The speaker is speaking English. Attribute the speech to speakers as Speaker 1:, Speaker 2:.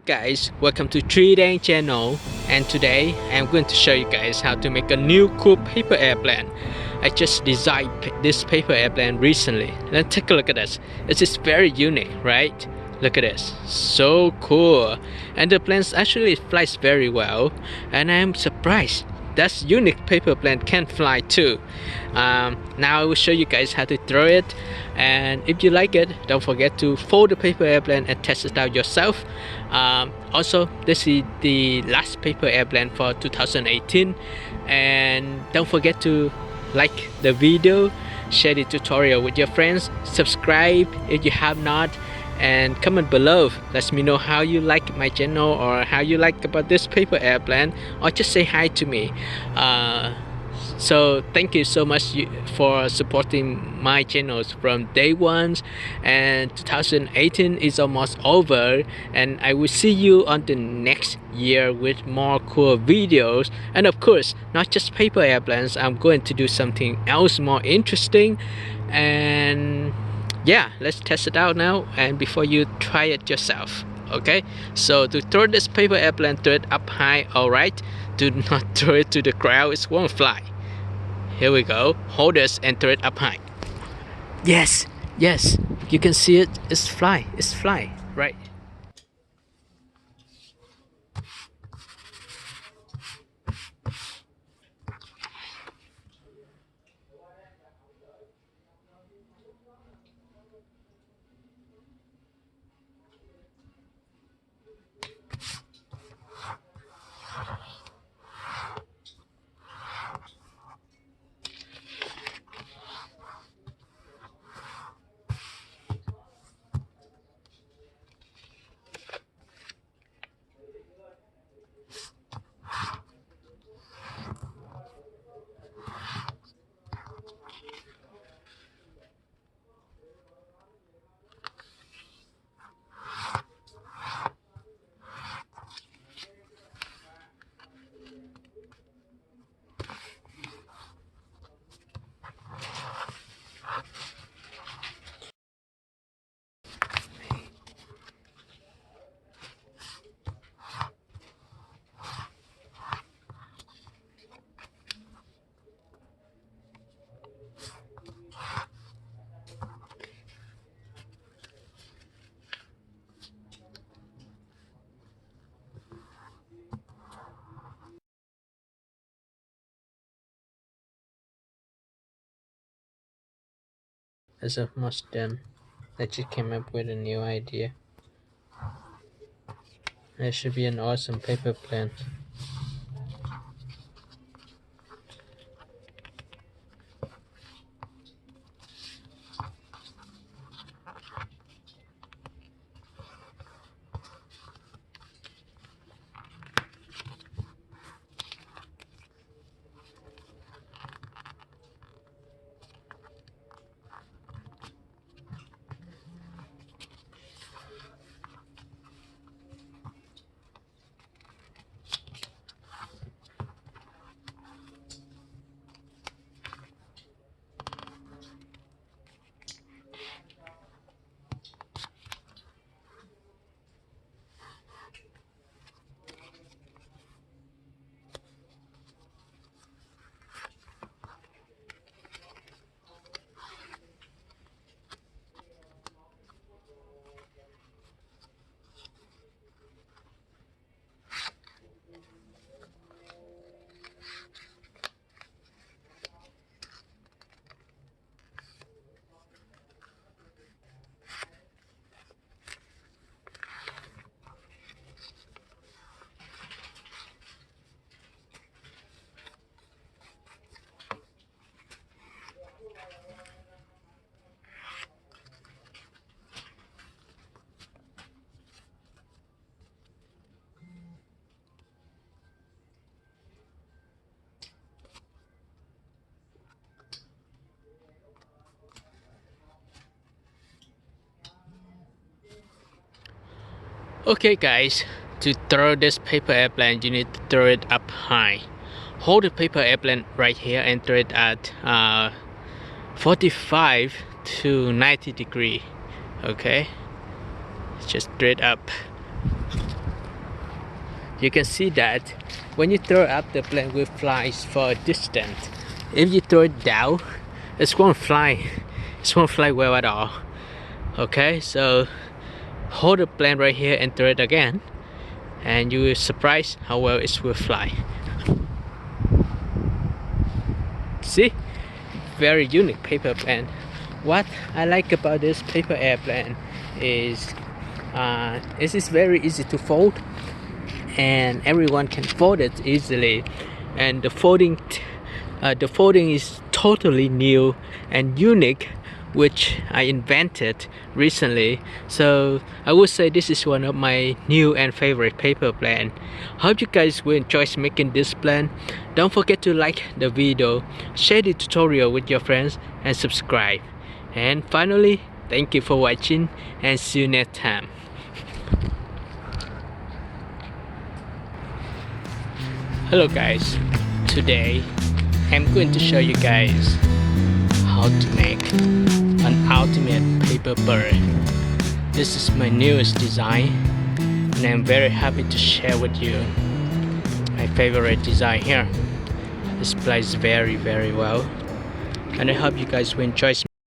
Speaker 1: guys, welcome to TriKdanG channel, and today I'm going to show you guys how to make a new cool paper airplane. I just designed this paper airplane recently. Let's take a look at this. It is very unique, right? Look at this, so cool, and the plane actually flies very well, and I'm surprised that unique paper plane can fly too. Now I will show you guys how to throw it, and if you like it, don't forget to fold the paper airplane and test it out yourself. Also, this is the last paper airplane for 2018, and don't forget to like the video, share the tutorial with your friends, subscribe if you have not, and comment below. Let me know how you like my channel, or how you like about this paper airplane, or just say hi to me. So thank you so much for supporting my channels from day one, and 2018 is almost over, and I will see you on the next year with more cool videos. And of course, not just paper airplanes, I'm going to do something else more interesting. And yeah, let's test it out now, and before you try it yourself. Okay, so to throw this paper airplane, throw it up high. Alright, do not throw it to the ground, it won't fly. Here we go, hold this and throw it up high. Yes, you can see it, it's fly, right? It's almost done. I just came up with a new idea. It should be an awesome paper plane. Okay guys, to throw this paper airplane, you need to throw it up high. Hold the paper airplane right here and throw it at 45 to 90 degree. Okay, just throw it up. you can see that when you throw up, the plane will fly for a distance. If you throw it down, it won't fly. It won't fly well at all. Okay, so hold the plane right here and throw it again, and you will surprise how well it will fly. See, very unique paper plane. What I like about this paper airplane is it is very easy to fold, and everyone can fold it easily. And the folding is totally new and unique, which I invented recently. So I would say this is one of my new and favorite paper plane. Hope you guys will enjoy making this plane. Don't forget to like the video, share the tutorial with your friends, and subscribe. And finally, thank you for watching, and see you next time. Hello guys, today I'm going to show you guys how to make an ultimate paper bird. This is my newest design, and I'm very happy to share with you my favorite design here. This plays very well, and I hope you guys will enjoy